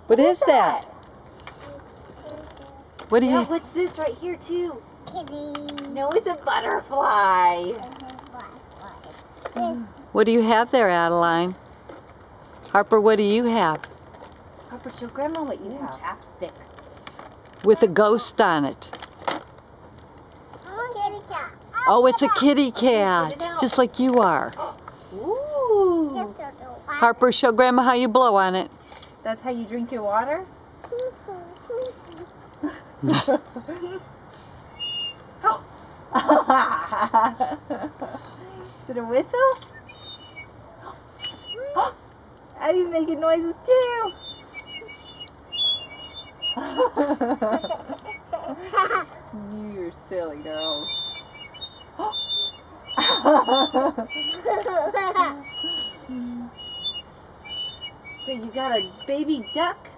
What is that? What do you... What's this right here too? Kitty. No, it's a butterfly. What do you have there, Adeline? Harper, what do you have? Harper, show Grandma what you have. Chapstick. With a ghost on it. Kitty cat. Oh, it's a kitty Put it cat, out. just like you are. Ooh. Harper, show Grandma how you blow on it. That's how you drink your water? Is it a whistle? Oh, he's making noises too. You're silly girl. So you got a baby duck?